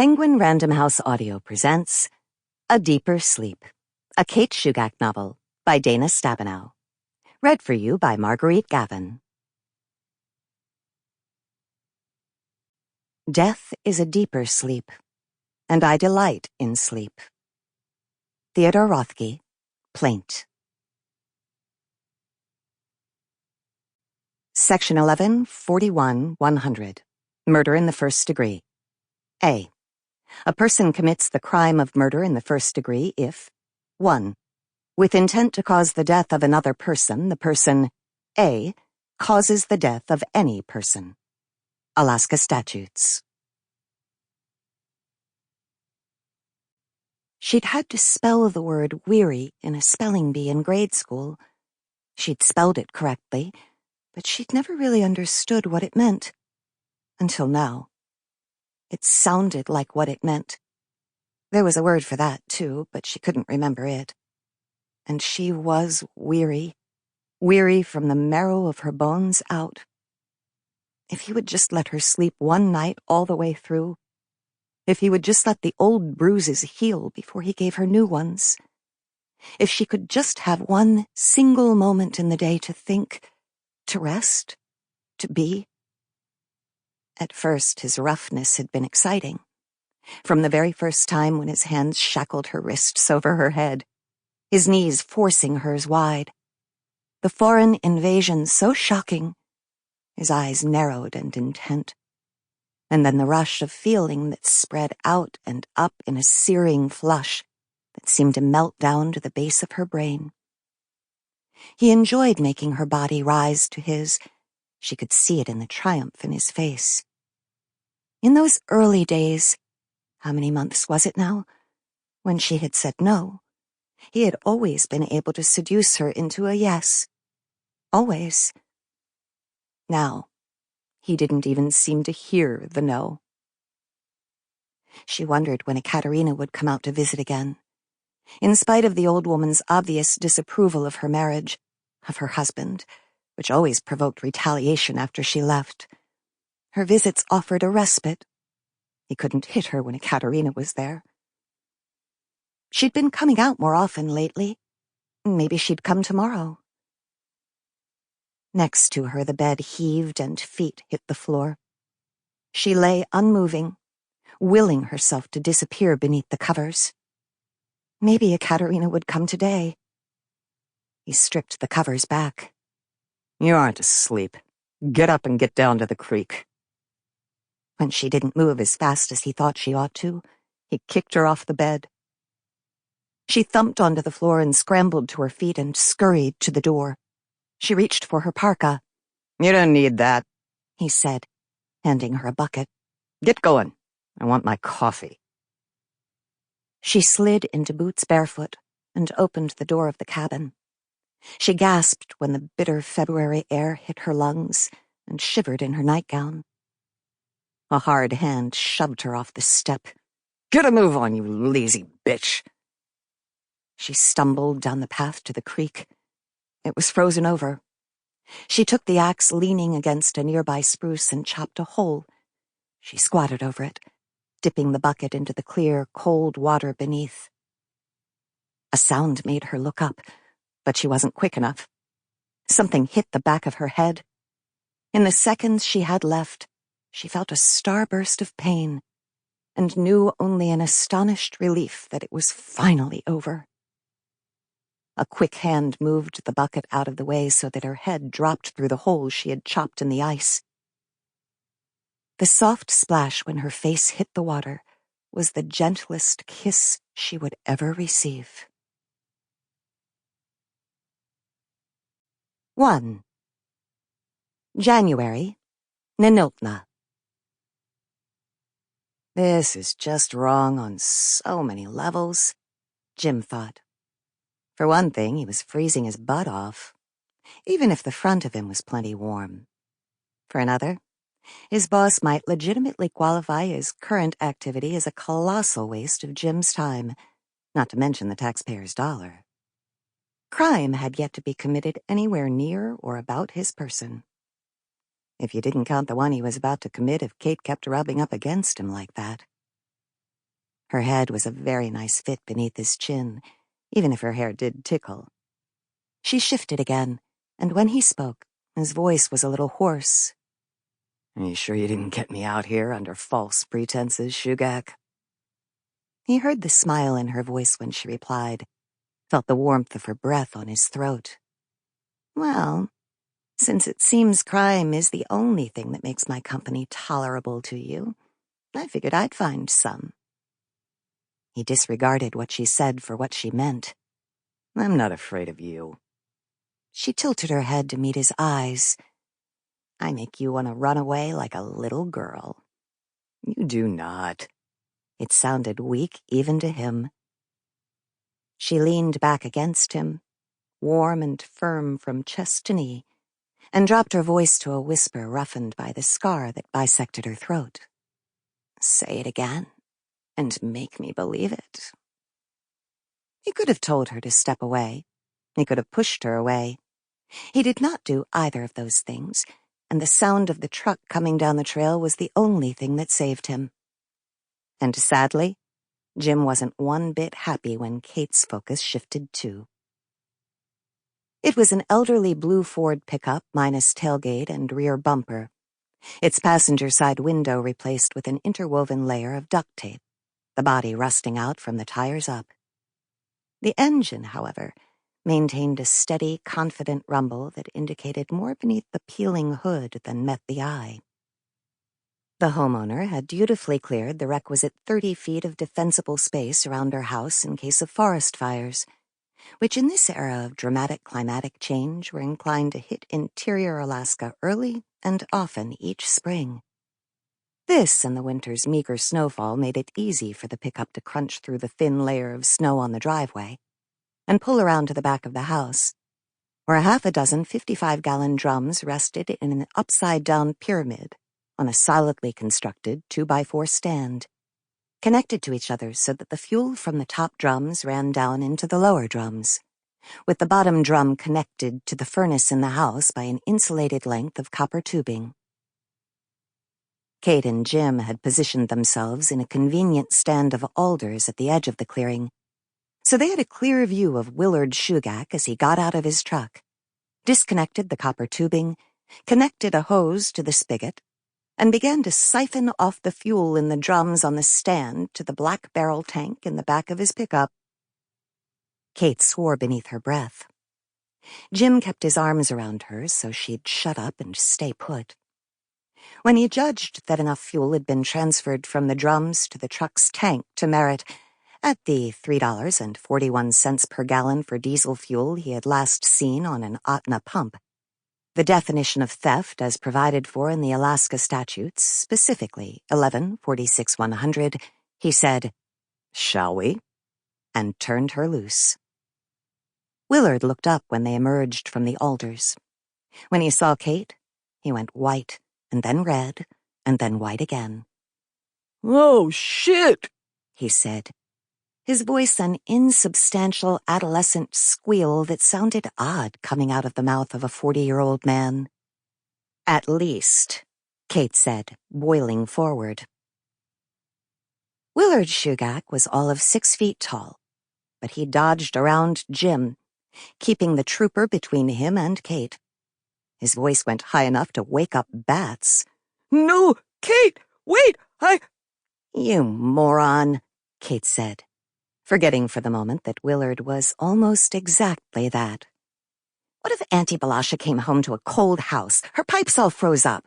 Penguin Random House Audio presents A Deeper Sleep, a Kate Shugak novel by Dana Stabenow. Read for you by Marguerite, Gavin. Death is a deeper sleep, and I delight in sleep. Theodore Rothke, Plaint. Section 11, 41, 100. Murder in the first degree. A. A person commits the crime of murder in the first degree if 1. With intent to cause the death of another person, the person A. causes the death of any person. Alaska Statutes. She'd had to spell the word weary in a spelling bee in grade school. She'd spelled it correctly, but she'd never really understood what it meant. Until now. It sounded like what it meant. There was a word for that, too, but she couldn't remember it. And she was weary, weary from the marrow of her bones out. If he would just let her sleep one night all the way through, if he would just let the old bruises heal before he gave her new ones, if she could just have one single moment in the day to think, to rest, to be. At first, his roughness had been exciting. From the very first time when his hands shackled her wrists over her head, his knees forcing hers wide. The foreign invasion so shocking, his eyes narrowed and intent. And then the rush of feeling that spread out and up in a searing flush that seemed to melt down to the base of her brain. He enjoyed making her body rise to his. She could see it in the triumph in his face. In those early days, how many months was it now, when she had said no, he had always been able to seduce her into a yes. Always. Now, he didn't even seem to hear the no. She wondered when Ekaterina would come out to visit again. In spite of the old woman's obvious disapproval of her marriage, of her husband, which always provoked retaliation after she left, her visits offered a respite. He couldn't hit her when Ekaterina was there. She'd been coming out more often lately. Maybe she'd come tomorrow. Next to her, the bed heaved and feet hit the floor. She lay unmoving, willing herself to disappear beneath the covers. Maybe Ekaterina would come today. He stripped the covers back. You aren't asleep. Get up and get down to the creek. When she didn't move as fast as he thought she ought to, he kicked her off the bed. She thumped onto the floor and scrambled to her feet and scurried to the door. She reached for her parka. You don't need that, he said, handing her a bucket. Get going. I want my coffee. She slid into boots barefoot and opened the door of the cabin. She gasped when the bitter February air hit her lungs and shivered in her nightgown. A hard hand shoved her off the step. Get a move on, you lazy bitch. She stumbled down the path to the creek. It was frozen over. She took the axe leaning against a nearby spruce and chopped a hole. She squatted over it, dipping the bucket into the clear, cold water beneath. A sound made her look up, but she wasn't quick enough. Something hit the back of her head. In the seconds she had left, she felt a starburst of pain and knew only an astonished relief that it was finally over. A quick hand moved the bucket out of the way so that her head dropped through the hole she had chopped in the ice. The soft splash when her face hit the water was the gentlest kiss she would ever receive. 1. January, Niniltna. This is just wrong on so many levels, Jim thought. For one thing, he was freezing his butt off, even if the front of him was plenty warm. For another, his boss might legitimately qualify his current activity as a colossal waste of Jim's time, not to mention the taxpayer's dollar. Crime had yet to be committed anywhere near or about his person. If you didn't count the one he was about to commit if Kate kept rubbing up against him like that. Her head was a very nice fit beneath his chin, even if her hair did tickle. She shifted again, and when he spoke, his voice was a little hoarse. "Are you sure you didn't get me out here under false pretenses, Shugak?" He heard the smile in her voice when she replied, felt the warmth of her breath on his throat. "Well, since it seems crime is the only thing that makes my company tolerable to you, I figured I'd find some." He disregarded what she said for what she meant. "I'm not afraid of you." She tilted her head to meet his eyes. "I make you want to run away like a little girl." "You do not." It sounded weak even to him. She leaned back against him, warm and firm from chest to knee, and dropped her voice to a whisper roughened by the scar that bisected her throat. "Say it again, and make me believe it." He could have told her to step away. He could have pushed her away. He did not do either of those things, and the sound of the truck coming down the trail was the only thing that saved him. And sadly, Jim wasn't one bit happy when Kate's focus shifted too. It was an elderly blue Ford pickup minus tailgate and rear bumper, its passenger side window replaced with an interwoven layer of duct tape, the body rusting out from the tires up. The engine, however, maintained a steady, confident rumble that indicated more beneath the peeling hood than met the eye. The homeowner had dutifully cleared the requisite 30 feet of defensible space around her house in case of forest fires, which in this era of dramatic climatic change were inclined to hit interior Alaska early and often each spring. This and the winter's meager snowfall made it easy for the pickup to crunch through the thin layer of snow on the driveway and pull around to the back of the house, where half a dozen 55-gallon drums rested in an upside-down pyramid on a solidly constructed 2x4 stand, connected to each other so that the fuel from the top drums ran down into the lower drums, with the bottom drum connected to the furnace in the house by an insulated length of copper tubing. Kate and Jim had positioned themselves in a convenient stand of alders at the edge of the clearing, so they had a clear view of Willard Shugak as he got out of his truck, disconnected the copper tubing, connected a hose to the spigot, and began to siphon off the fuel in the drums on the stand to the black barrel tank in the back of his pickup. Kate swore beneath her breath. Jim kept his arms around her so she'd shut up and stay put. When he judged that enough fuel had been transferred from the drums to the truck's tank to merit, at the $3.41 per gallon for diesel fuel he had last seen on an Ahtna pump, the definition of theft as provided for in the Alaska statutes, specifically 11-46-100, he said, "Shall we?" and turned her loose. Willard looked up when they emerged from the alders. When he saw Kate, he went white, and then red, and then white again. "Oh, shit," he said, his voice an insubstantial adolescent squeal that sounded odd coming out of the mouth of a 40-year-old man. "At least," Kate said, boiling forward. Willard Shugak was all of 6 feet tall, but he dodged around Jim, keeping the trooper between him and Kate. His voice went high enough to wake up bats. "No, Kate, wait, You moron," Kate said, forgetting for the moment that Willard was almost exactly that. "What if Auntie Balasha came home to a cold house? Her pipes all froze up."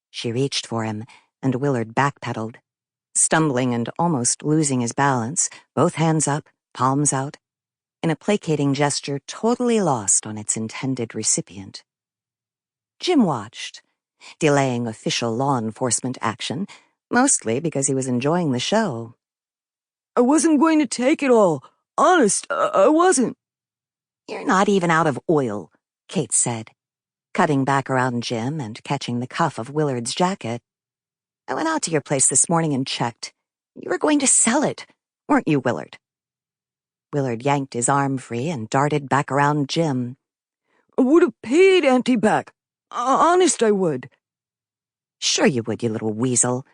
She reached for him, and Willard backpedaled, stumbling and almost losing his balance, both hands up, palms out, in a placating gesture totally lost on its intended recipient. Jim watched, delaying official law enforcement action, mostly because he was enjoying the show. "I wasn't going to take it all. Honest, I wasn't." "You're not even out of oil," Kate said, cutting back around Jim and catching the cuff of Willard's jacket. "I went out to your place this morning and checked. You were going to sell it, weren't you, Willard?" Willard yanked his arm free and darted back around Jim. "I would have paid Auntie back. Honest, I would." "Sure you would, you little weasel.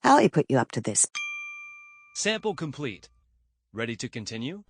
Hallie put you up to this." Sample complete. Ready to continue?